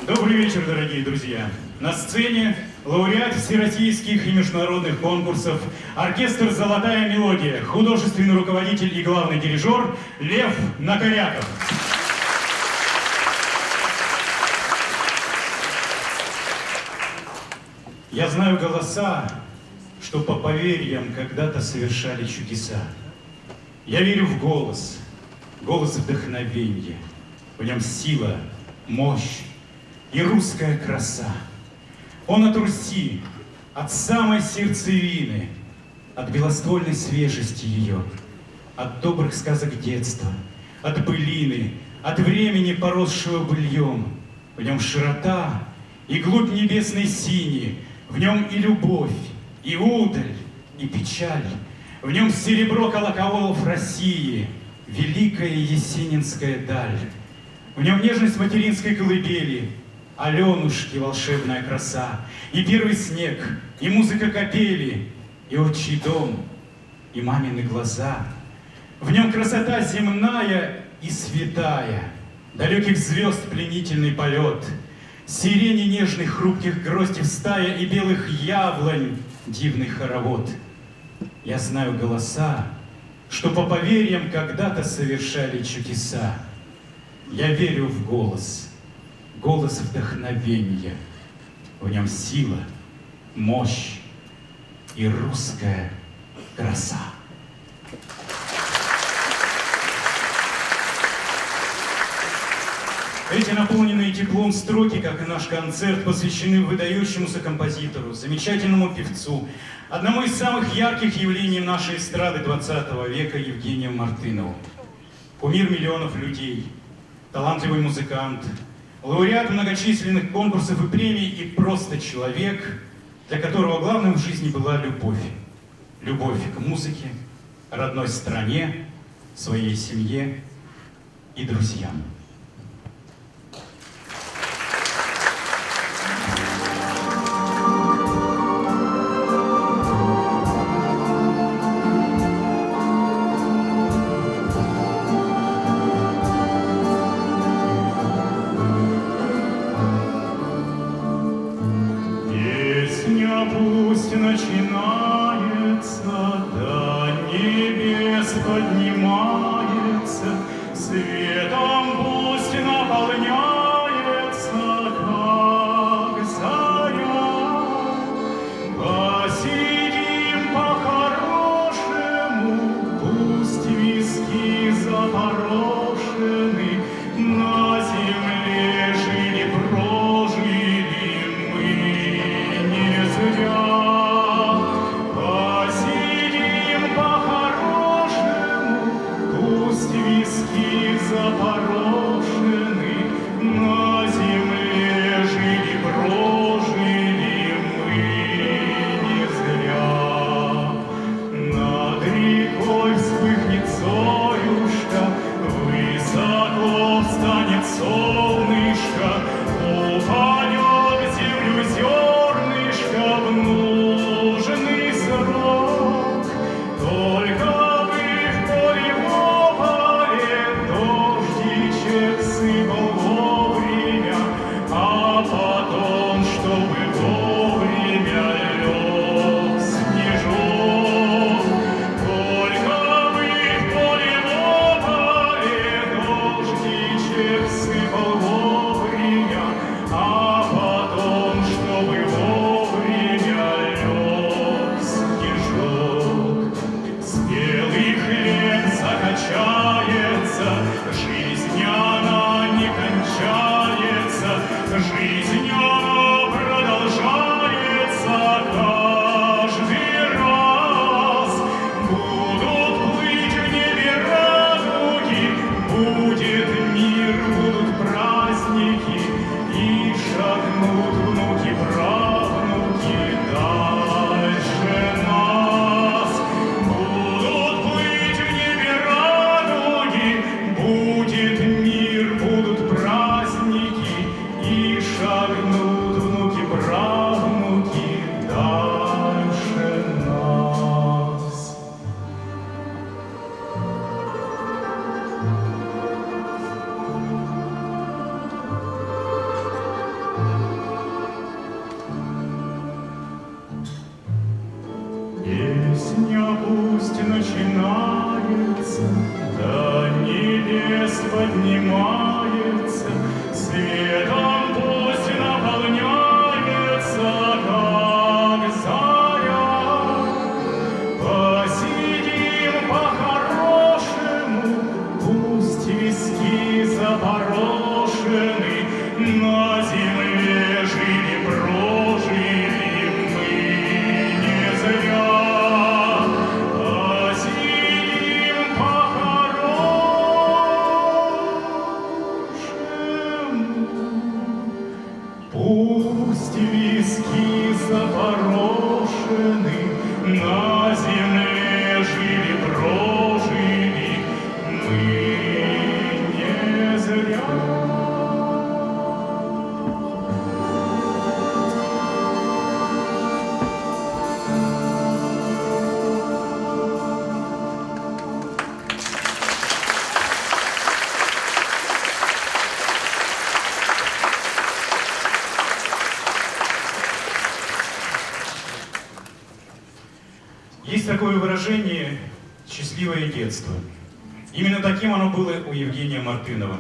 Добрый вечер, дорогие друзья. На сцене лауреат всероссийских и международных конкурсов, оркестр «Золотая мелодия», художественный руководитель и главный дирижер Лев Накоряков. Я знаю голоса, что по поверьям когда-то совершали чудеса. Я верю в голос, голос вдохновенья. В нем сила, мощь и русская краса. Он от Руси, от самой сердцевины, от белоствольной свежести ее, от добрых сказок детства, от былины, от времени, поросшего быльем. В нем широта и глубь небесной синей, в нем и любовь, и удаль, и печаль. В нем серебро колоколов России, великая есенинская даль. В нем нежность материнской колыбели, Аленушки волшебная краса, и первый снег, и музыка капели, и отчий дом, и мамины глаза. В нем красота земная и святая, далеких звезд пленительный полет, сирени нежных хрупких гроздев стая и белых яблонь дивный хоровод. Я знаю голоса, что по поверьям когда-то совершали чудеса. Я верю в голос, голос вдохновенья. В нем сила, мощь и русская краса. Эти наполненные теплом строки, как и наш концерт, посвящены выдающемуся композитору, замечательному певцу, одному из самых ярких явлений нашей эстрады 20 века Евгению Мартынову. Кумир миллионов людей, талантливый музыкант, лауреат многочисленных конкурсов и премий и просто человек, для которого главным в жизни была любовь. Любовь к музыке, родной стране, своей семье и друзьям. Пусть начинается, до небес поднимается, светом поднимается, светом пусть наполняется, как заря. Посидим по-хорошему, пусть виски запорошены, на земле жили, прожили мы не зря. Посидим по-хорошему, пусть виски запорошены, на земле жили, прожили мы не зря. Есть такое выражение «счастливое детство». Именно таким оно было у Евгения Мартынова.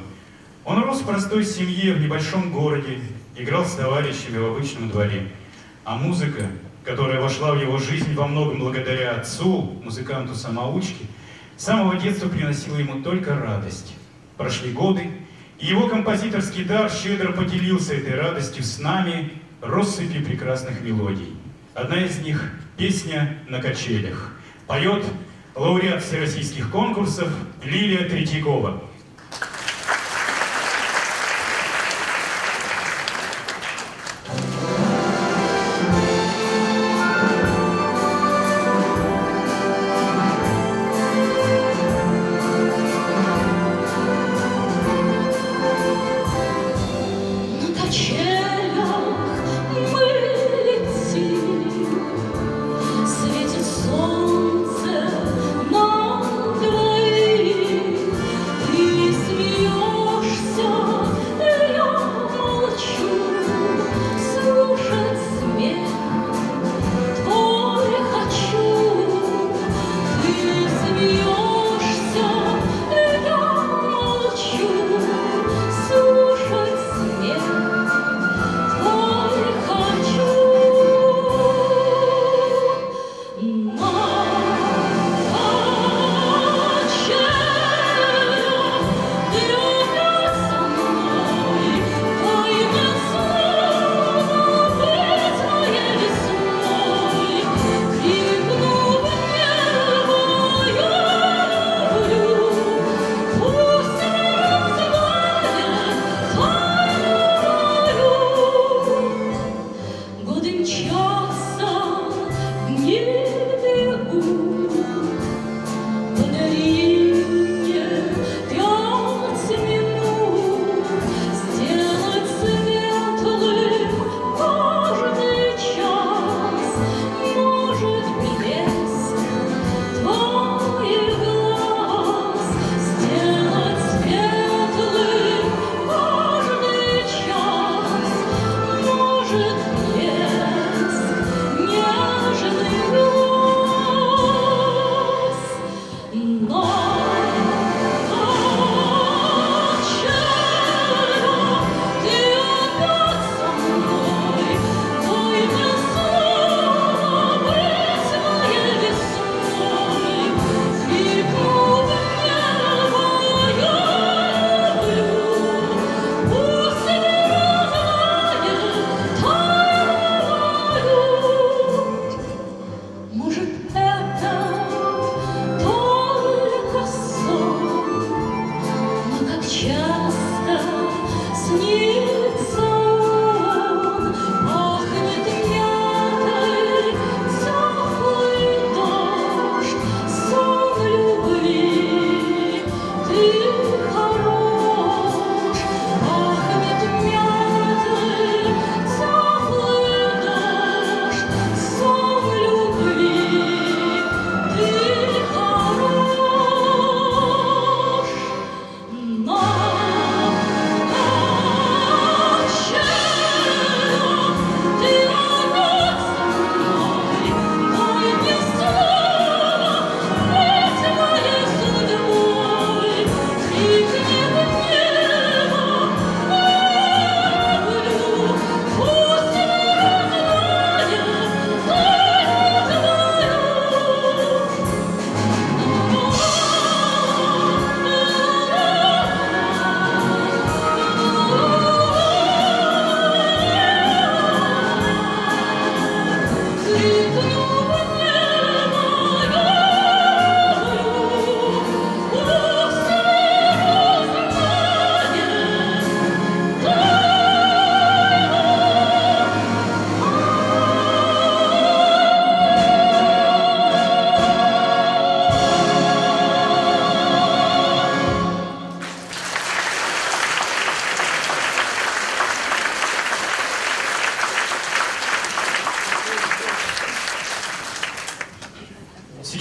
Он рос в простой семье в небольшом городе, играл с товарищами в обычном дворе. А музыка, которая вошла в его жизнь во многом благодаря отцу, музыканту-самоучке, с самого детства приносила ему только радость. Прошли годы, и его композиторский дар щедро поделился этой радостью с нами россыпью прекрасных мелодий. Одна из них — песня «На качелях». Поет лауреат всероссийских конкурсов Лилия Третьякова.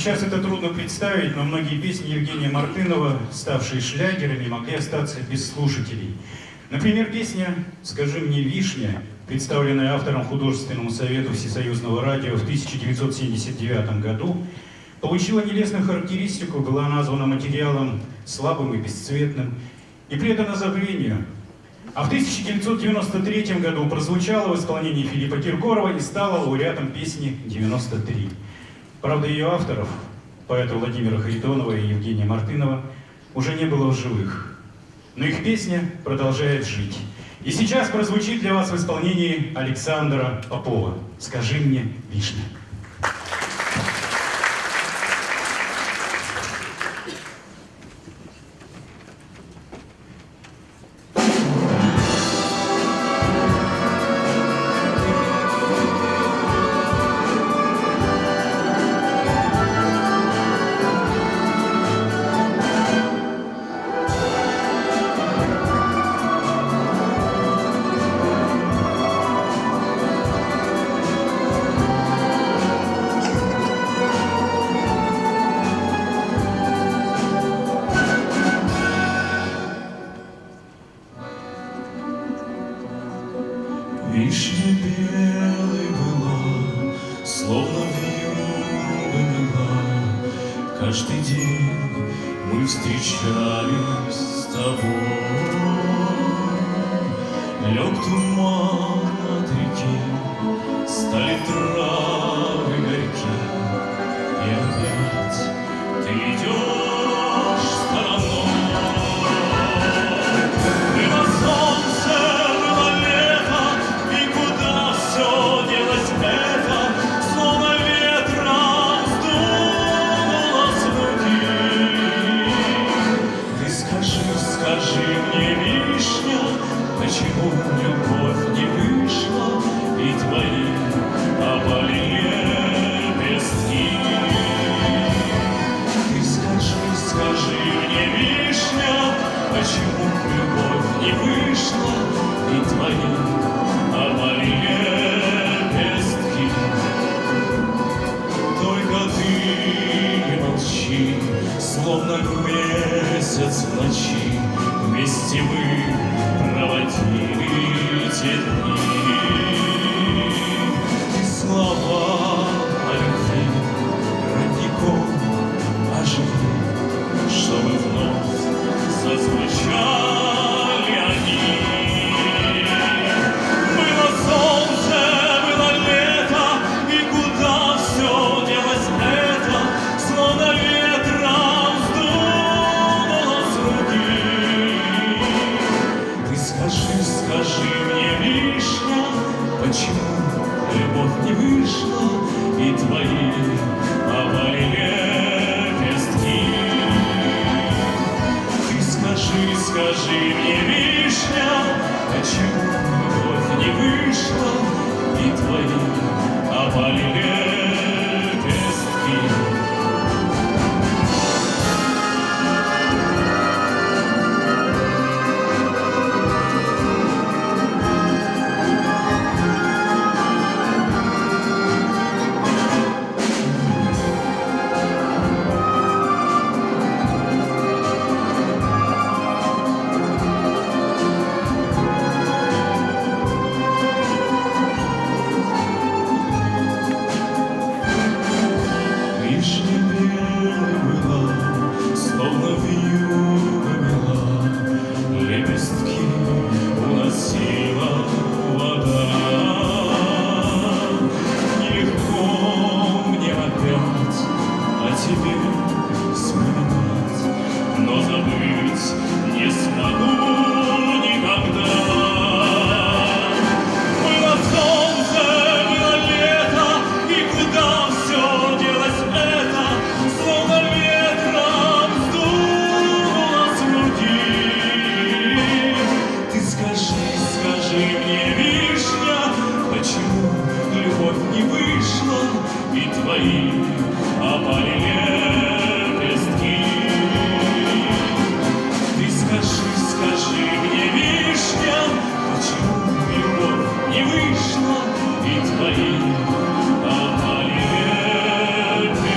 Сейчас это трудно представить, но многие песни Евгения Мартынова, ставшие шлягерами, могли остаться без слушателей. Например, песня «Скажи мне, вишня», представленная автором Художественному совету Всесоюзного радио в 1979 году, получила нелестную характеристику, была названа материалом слабым и бесцветным и предана забвению. А в 1993 году прозвучала в исполнении Филиппа Киркорова и стала лауреатом песни «93». Правда, ее авторов, поэта Владимира Харитонова и Евгения Мартынова, уже не было в живых. Но их песня продолжает жить. И сейчас прозвучит для вас в исполнении Александра Попова «Скажи мне, вишня». Вишня белой была, словно вьюга мела. Каждый день мы встречались с тобой. Лег туман от реки, стали травы горьки, и опять ты идешь стороной. Было солнце, было лето, и куда все делось это, словно ветром сдуло с руки. Ты скажи мне, вишня, почему любовь не вышла, и твои опали лепестки? Ты скажи мне, вишня, почему любовь не вышла, и твои опали лепестки? Только ты не молчи, словно месяц в ночи, вместе мы проводили те дни. И слова о любви родником оживи, чтобы вновь зазвучали они. Было солнце, было лето, и куда все делось это, словно ветром сдуло с руки. Ты скажи мне, вишня, почему любовь не вышла, и твои опали лепестки? Ты скажи мне, вишня, почему любовь не вышла, и твои опали лепестки? Вишня белой была, словно вьюга мела, лепестки уносила вода. Нелегко мне опять о тебе вспоминать, но забыть не смогу никогда. Было солнце, было лето, и куда все делось это, словно ветром сдуло с груди. Ты скажи мне, вишня, почему любовь не вышла, и твои опали лепестки? Ты скажи мне, вишня, почему любовь не вышла, и твои опали лепестки?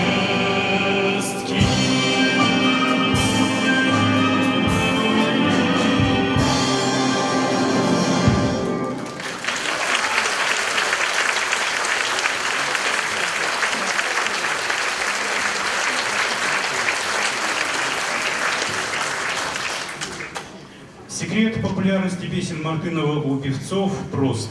Мартынова у певцов прост.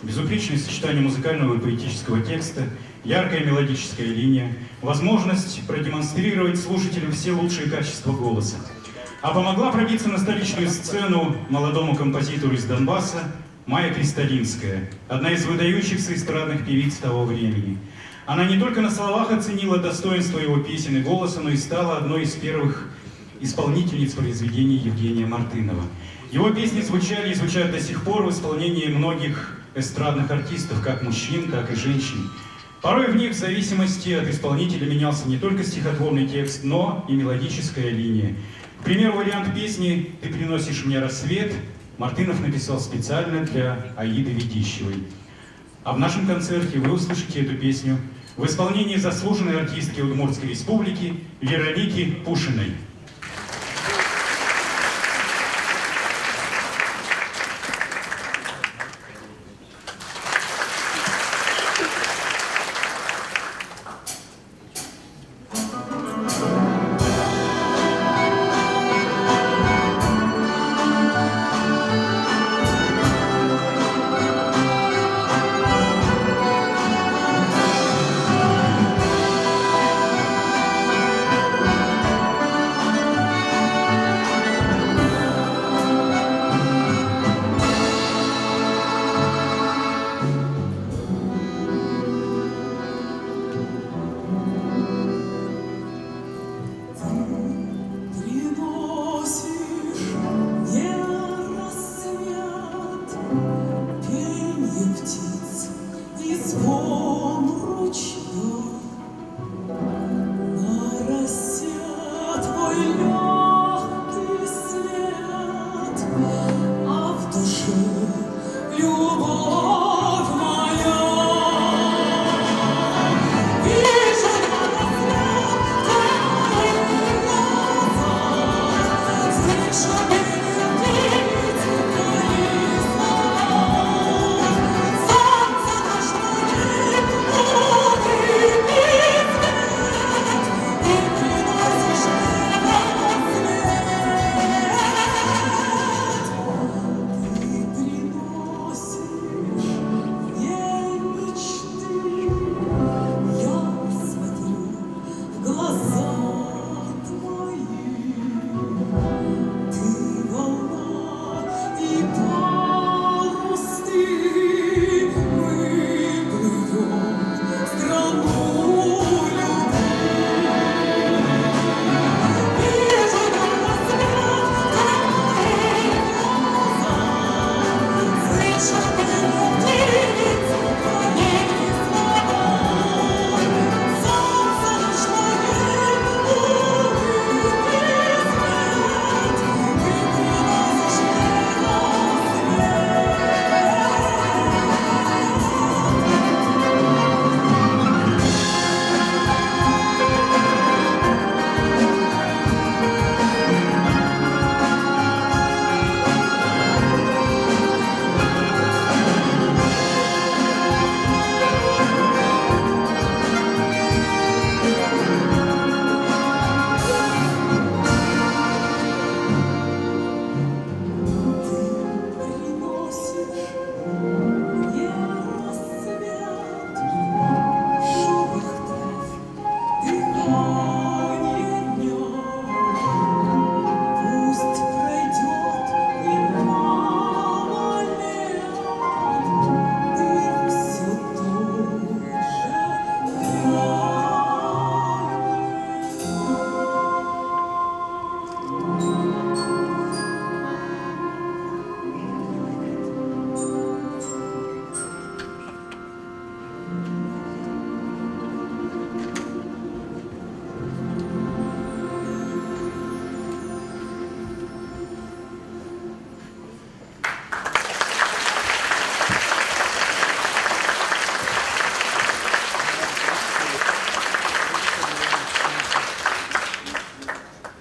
Безупречное сочетание музыкального и поэтического текста, яркая мелодическая линия, возможность продемонстрировать слушателям все лучшие качества голоса. А помогла пробиться на столичную сцену молодому композитору из Донбасса Майя Кристалинская, одна из выдающихся эстрадных певиц того времени. Она не только на словах оценила достоинство его песен и голоса, но и стала одной из первых исполнительниц произведений Евгения Мартынова. Его песни звучали и звучат до сих пор в исполнении многих эстрадных артистов, как мужчин, так и женщин. Порой в них, в зависимости от исполнителя, менялся не только стихотворный текст, но и мелодическая линия. К примеру, вариант песни «Ты приносишь мне рассвет» Мартынов написал специально для Аиды Ведищевой. А в нашем концерте вы услышите эту песню в исполнении заслуженной артистки Удмуртской республики Вероники Пушиной.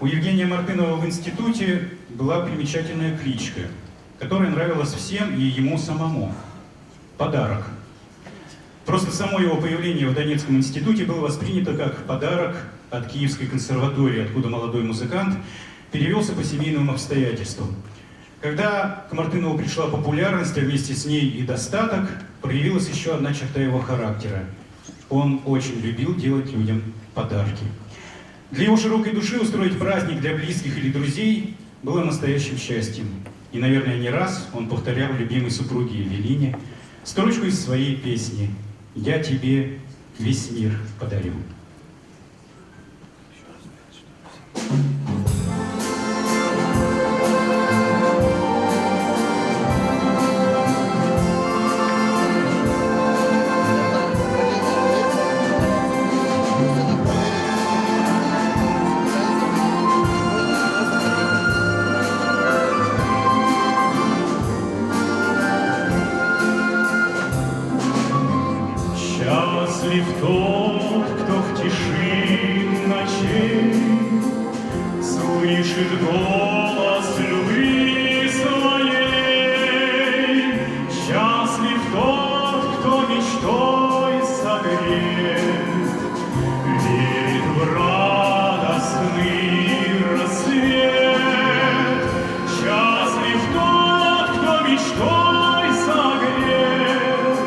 У Евгения Мартынова в институте была примечательная кличка, которая нравилась всем и ему самому. Подарок. Просто само его появление в Донецком институте было воспринято как подарок от Киевской консерватории, откуда молодой музыкант перевелся по семейным обстоятельствам. Когда к Мартынову пришла популярность, а вместе с ней и достаток, проявилась еще одна черта его характера. Он очень любил делать людям подарки. Для его широкой души устроить праздник для близких или друзей было настоящим счастьем. И, наверное, не раз он повторял любимой супруге Евелине строчку из своей песни «Я тебе весь мир подарю». Счастлив тот, кто в тиши ночей слышит голос любви своей. Счастлив тот, кто мечтой согрет, верит в радостный рассвет. Счастлив тот, кто мечтой согрет,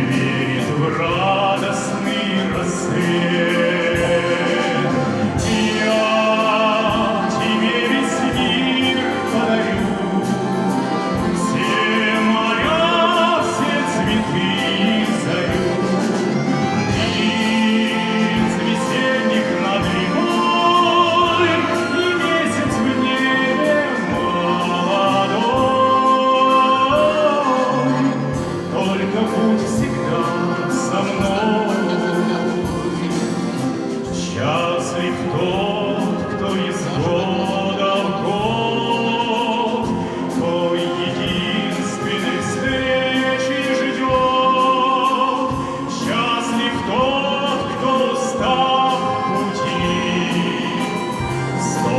верит в радостный рассвет. Я тебе весь мир подарю, все моря, все цветы зарю. Птиц весенних над рекой и месяц в небе молодой. Только будь всегда со мной. Счастлив тот, кто из года в год той единственной встречи ждет. Счастлив тот, кто, устав в пути, 100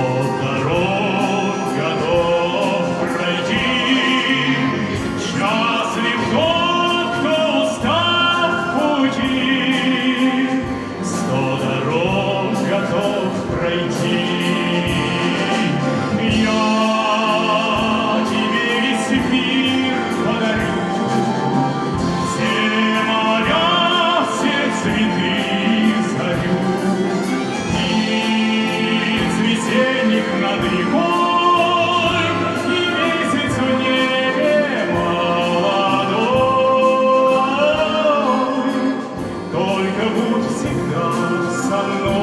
дорог готов пройти. Счастлив тот, кто, устав в пути, 100 дорог готов пройти. Я тебе весь мир подарю, все моря, все цветы зарю. Птиц весенних над рекой и месяц в небе молодой. Только будь всегда со мной.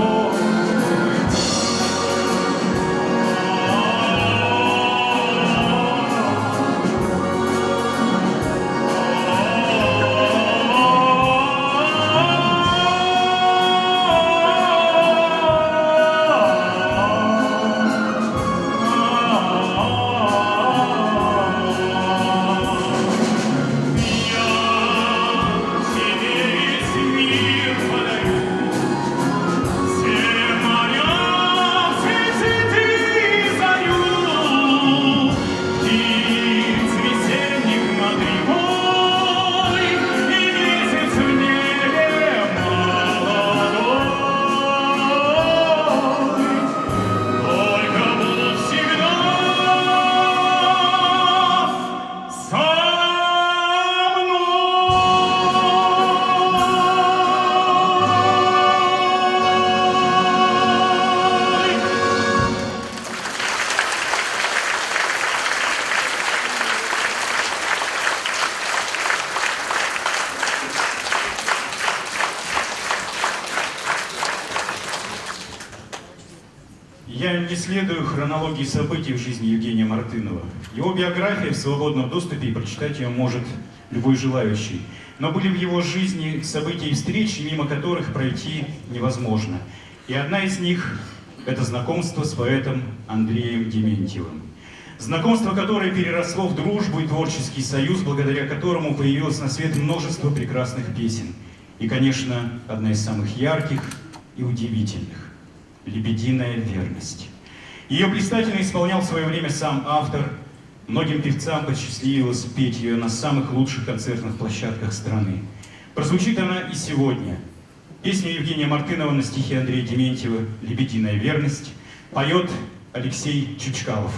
Я не следую хронологии событий в жизни Евгения Мартынова. Его биография в свободном доступе, и прочитать ее может любой желающий. Но были в его жизни события и встречи, мимо которых пройти невозможно. И одна из них – это знакомство с поэтом Андреем Дементьевым. Знакомство, которое переросло в дружбу и творческий союз, благодаря которому появилось на свет множество прекрасных песен. И, конечно, одна из самых ярких и удивительных – «Лебединая верность». Ее блистательно исполнял в свое время сам автор. Многим певцам посчастливилось петь ее на самых лучших концертных площадках страны. Прозвучит она и сегодня. Песню Евгения Мартынова на стихи Андрея Дементьева «Лебединая верность» поет Алексей Чучкалов.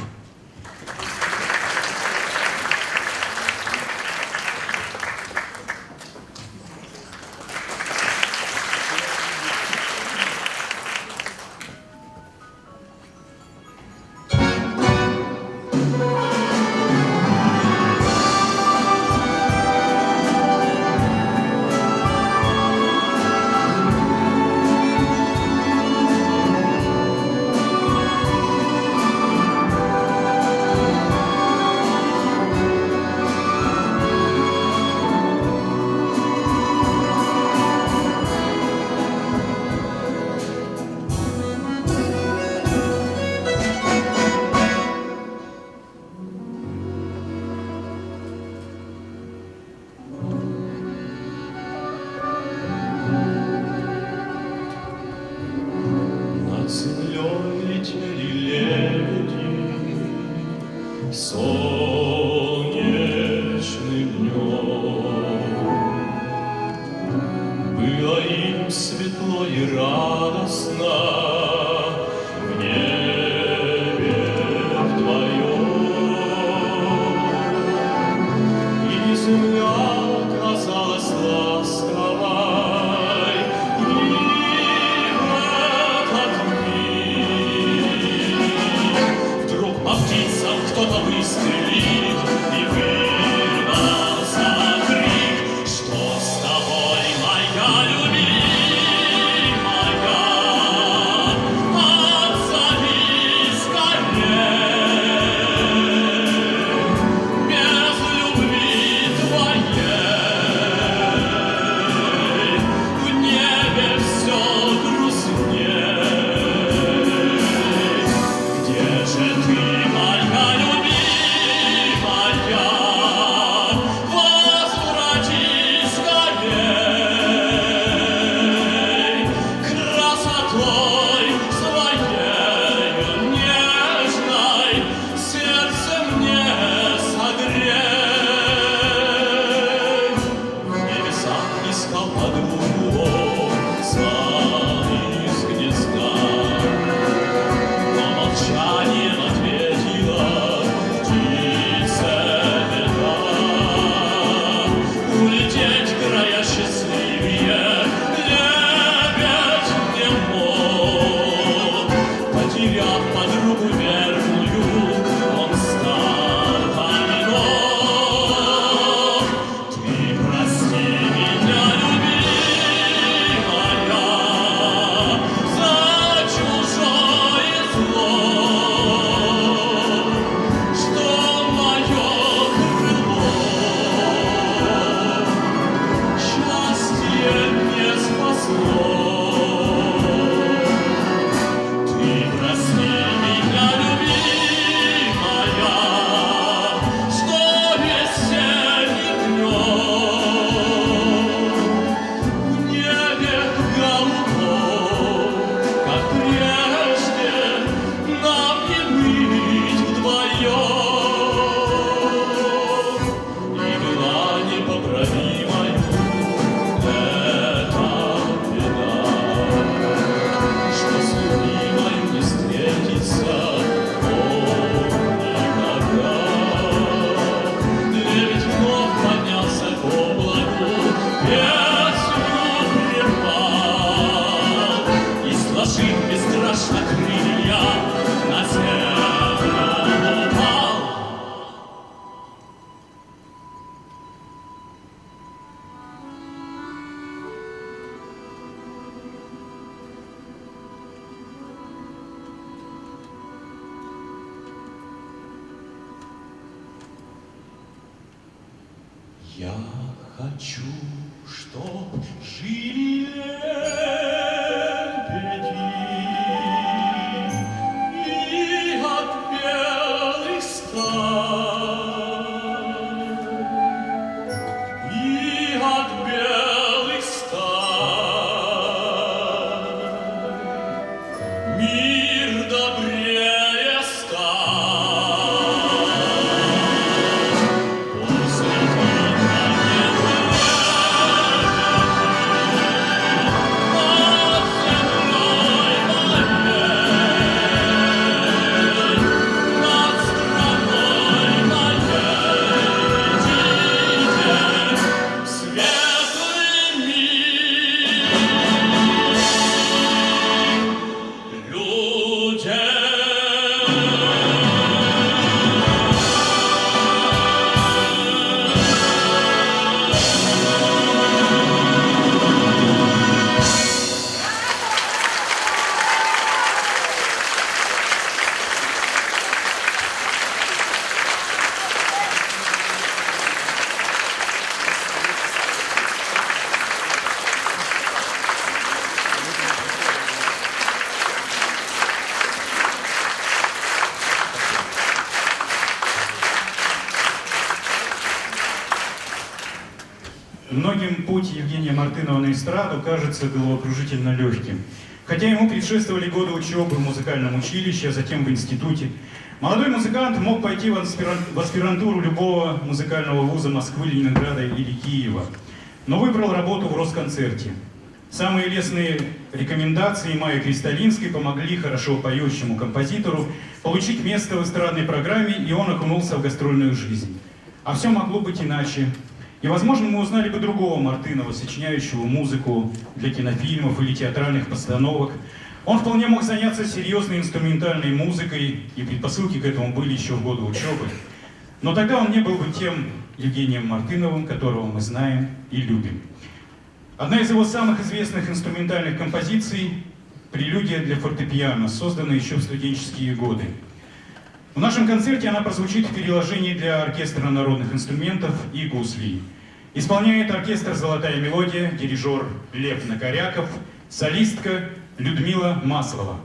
нем светло и радостно, в небе вдвоем. И земля казалась ласковой, и в этот миг вдруг по птицам кто-то выстрелит, и вырвался крик: что с тобой, моя любимая? Отзови скорей, без любви твоей в небе все грустней. Где же ты, моя любимая? Возвратись скорей, красотой своей нежной сердце мне согрей. В небесах искал подругу он сам из гнезда, но молчанием ответила птица беда. Улететь в края счастливее лебедь не мог. Потеряв подругу верную, он стал одинок. Ты прости меня, любимая, за чужое зло, что мое крыло счастье не спасло. Ты прости меня, любимая, что весенний днем в небе голубом, как прежде, нам не быть вдвоем. И была непоправимою эта беда, что с любимой не встретиться никогда. Лебедь вновь поднялся к облаку, песню прервал и, сложив бесстрашно крылья, на землю упал. Я хочу, чтоб жили лебеди и от белых стай, и от белых стай мир добрее стал. После Многим путь Евгения Мартынова на эстраду кажется головокружительно легким. Хотя ему предшествовали годы учебы в музыкальном училище, а затем в институте, молодой музыкант мог пойти в аспирантуру любого музыкального вуза Москвы, Ленинграда или Киева, но выбрал работу в Росконцерте. Самые лестные рекомендации Майи Кристалинской помогли хорошо поющему композитору получить место в эстрадной программе, и он окунулся в гастрольную жизнь. А все могло быть иначе. И, возможно, мы узнали бы другого Мартынова, сочиняющего музыку для кинофильмов или театральных постановок. Он вполне мог заняться серьезной инструментальной музыкой, и предпосылки к этому были еще в годы учебы. Но тогда он не был бы тем Евгением Мартыновым, которого мы знаем и любим. Одна из его самых известных инструментальных композиций – «Прелюдия для фортепиано», созданная еще в студенческие годы. В нашем концерте она прозвучит в переложении для оркестра народных инструментов и гуслей. Исполняет оркестр «Золотая мелодия», дирижер Лев Накоряков, солистка Людмила Маслова.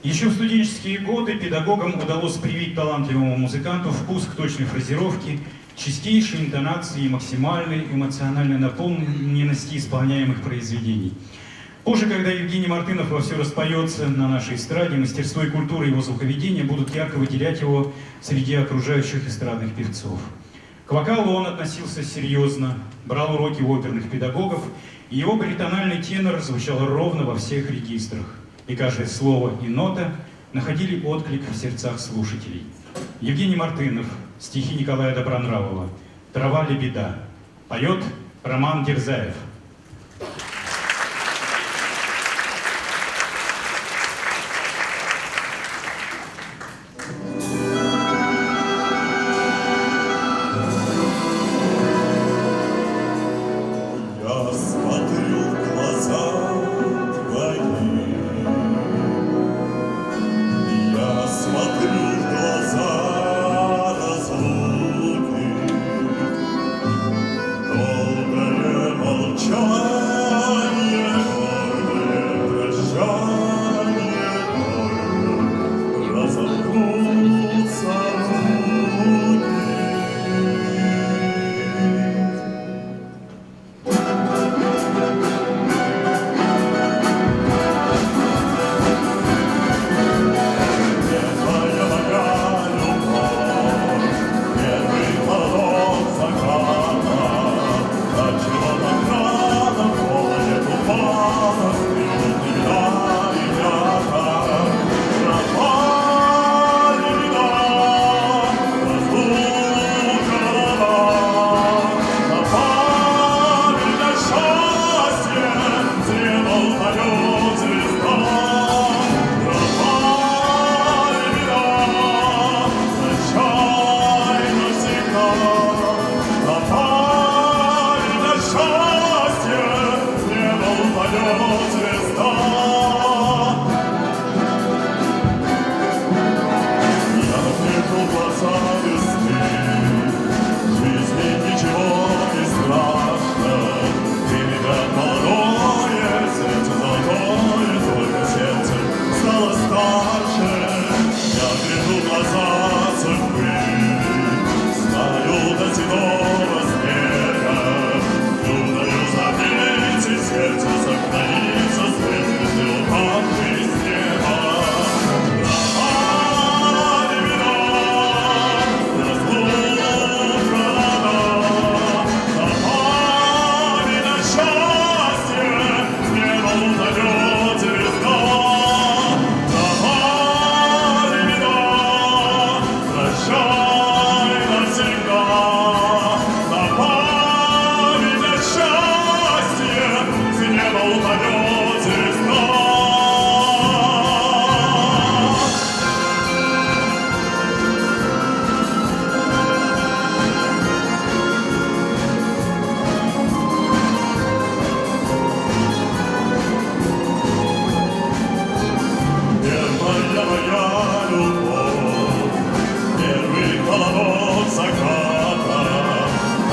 Еще в студенческие годы педагогам удалось привить талантливому музыканту вкус к точной фразировке, чистейшей интонации и максимальной эмоциональной наполненности исполняемых произведений. Позже, когда Евгений Мартынов во все распоется на нашей эстраде, мастерство и культура его звуковедения будут ярко выделять его среди окружающих эстрадных певцов. К вокалу он относился серьезно, брал уроки у оперных педагогов, и его баритональный тенор звучал ровно во всех регистрах, и каждое слово и нота находили отклик в сердцах слушателей. Евгений Мартынов, стихи Николая Добронравова, «Трава лебеда», поет Роман Дерзаев. счастье, с неба упадет звезда. Я вижу глаза весны, жизни ничего не страшно. Берегат молодое, сердце золотое, только сердце стало старше. Я гляжу в глаза судьбы, знаю до седого снега. Чудою заметить, сердце сохранится, свет звезды упавший с неба. Пропали вина, разлука напали на счастье, с неба упадет звезда. Пропали вина, прощай навсегда. Напали на счастье, с неба упадет звезда. Первая моя любовь, первый холодок заката.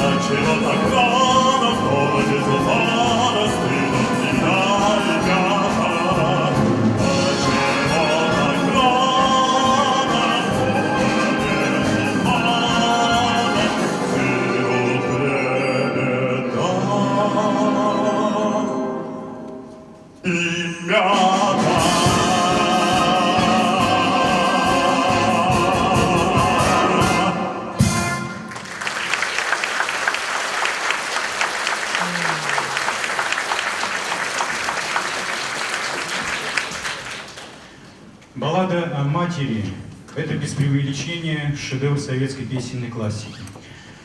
Отчего так рано в городе тумана стынут меня ребята? Отчего так рано в городе тумана стынут лебеда и мята? Баллада о матери – это без преувеличения шедевр советской песенной классики.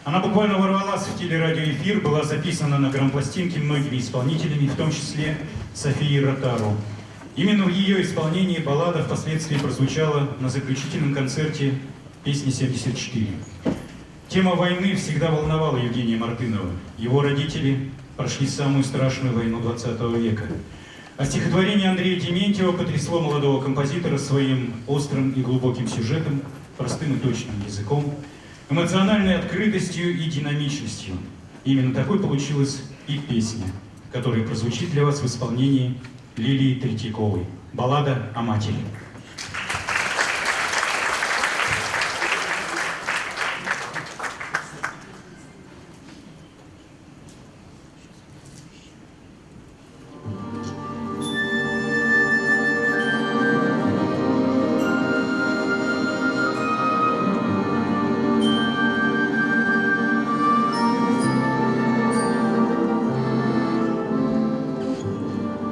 Она буквально ворвалась в телерадиоэфир, была записана на грампластинке многими исполнителями, в том числе Софией Ротару. Именно в ее исполнении баллада впоследствии прозвучала на заключительном концерте песни 74. Тема войны всегда волновала Евгения Мартынова. Его родители прошли самую страшную войну 20 века. А стихотворение Андрея Дементьева потрясло молодого композитора своим острым и глубоким сюжетом, простым и точным языком, эмоциональной открытостью и динамичностью. Именно такой получилась и песня, которая прозвучит для вас в исполнении Лилии Третьяковой. Баллада о матери.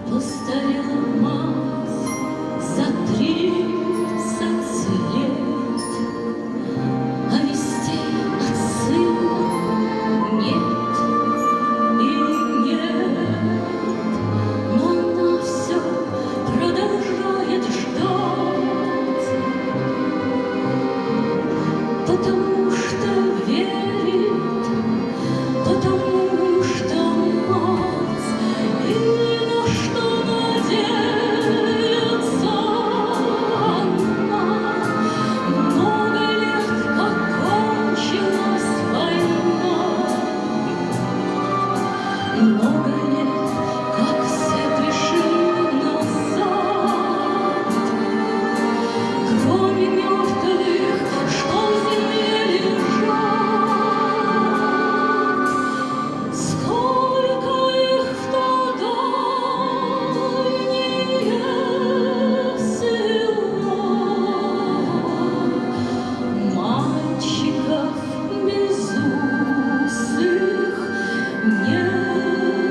Постарела мать за 30 лет, а вестей от сына нет и нет. Но она все продолжает ждать, потому что верит, потому что мать, и на что надеется она. Много лет, как кончилась война, много лет, как все пришли назад, кроме мертвых, что в земле лежат. Сколько их в дальние села, мальчиков безусых нет.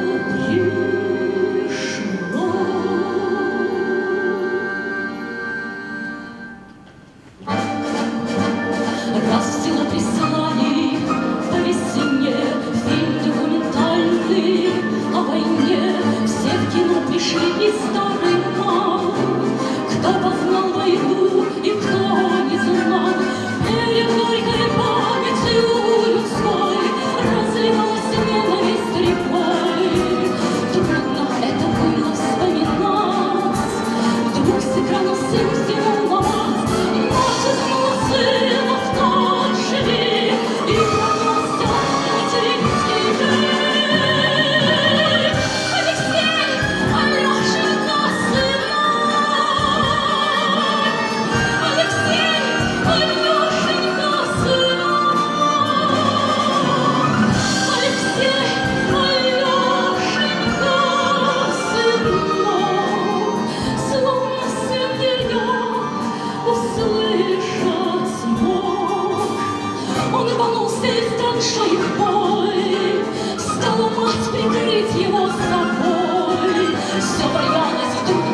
хотелось прикрыть его собой. Все боялась, вдруг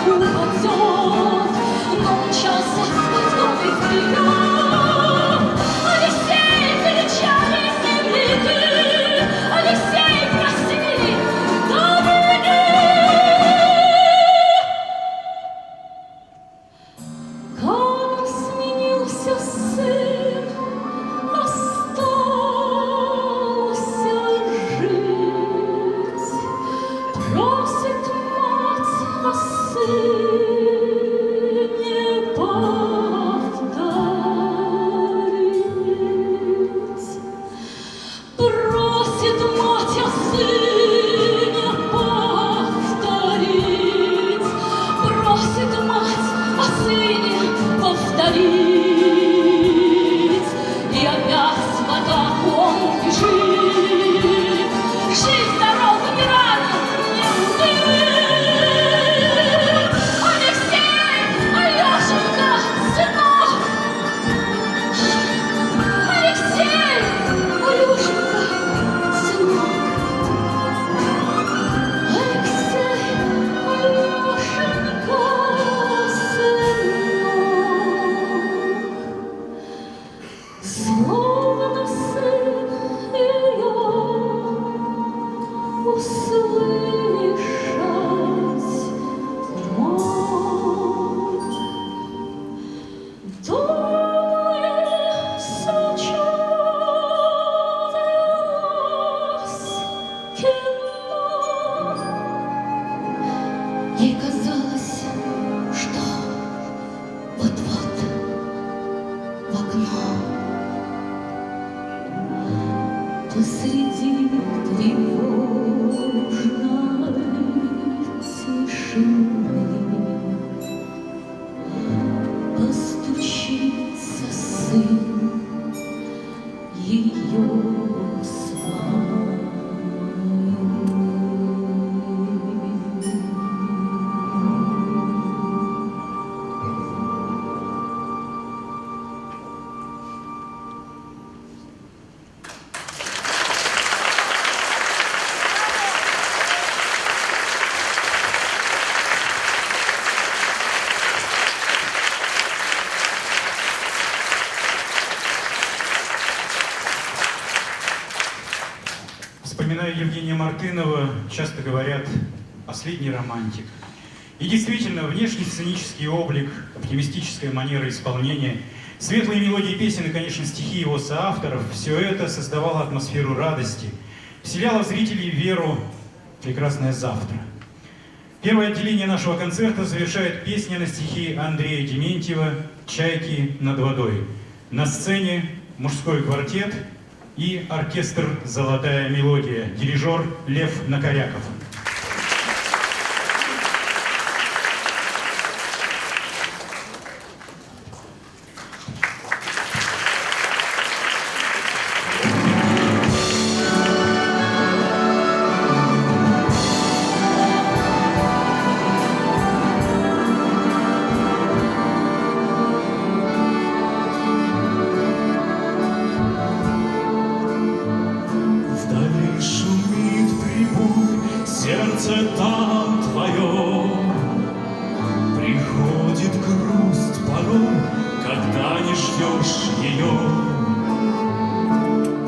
он упадет, но мчался сквозь годы вперед. Алексей, кричали земляки, Алексей, прости, добрый. Как сменился сын, остался жить. Просит мать о сыне повторить. Просит мать о сыне повторить. Просит мать о сыне повторить. И опять в атаку он бежит. Жизнь, дорога, не ранен, не убит. Алексей, Алешенька, сынок. Алексей, Алешенька, сынок. Алексей, Алешенька, сынок. Словно сын ее услышать мог. Думая, случилось кино. Ей казалось, что вот-вот в окно посреди тревожной тишины постучится сын ее Вспоминая Евгения Мартынова, часто говорят «последний романтик». И действительно, внешний сценический облик, оптимистическая манера исполнения, светлые мелодии песен и, конечно, стихи его соавторов – все это создавало атмосферу радости, вселяло в зрителей веру в прекрасное завтра. Первое отделение нашего концерта завершает песня на стихи Андрея Дементьева «Чайки над водой». На сцене мужской квартет и оркестр «Золотая мелодия», дирижер Лев Накоряков. Вдали шумит прибой, сердце там твое. Приходит грусть порой, когда не ждешь ее.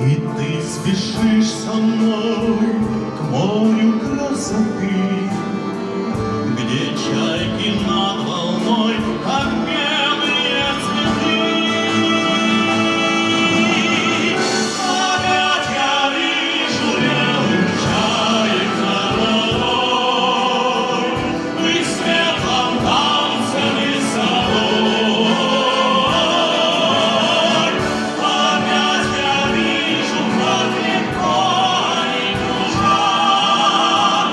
И ты спешишь со мной к морю красоты, где чайки над волной, как белые цветы. Опять я вижу белых чаек над водой, и в светлом танце веселой. Опять я вижу, как легко они кружат,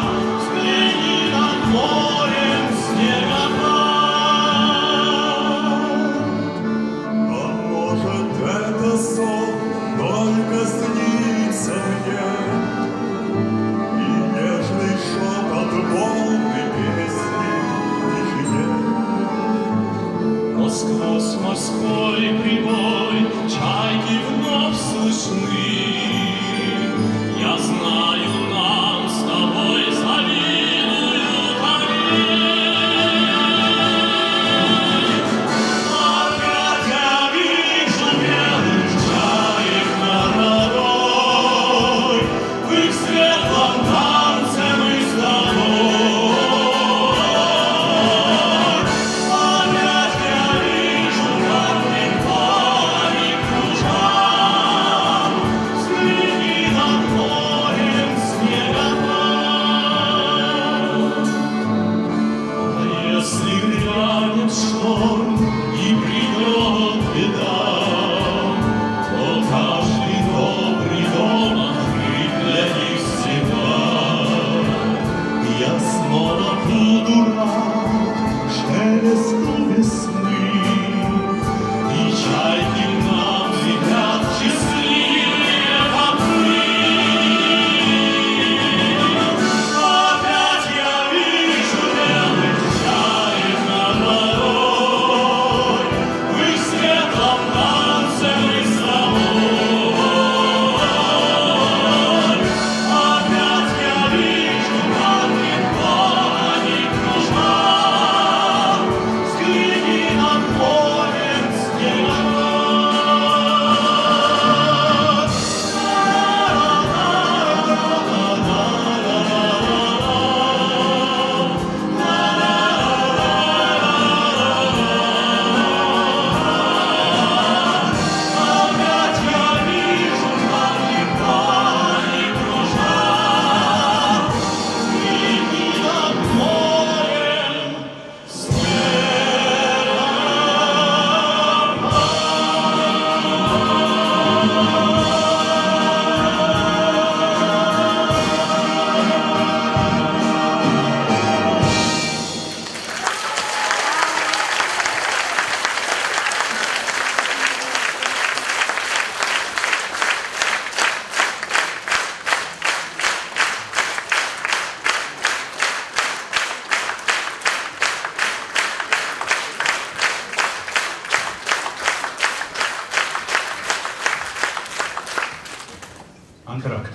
антракт.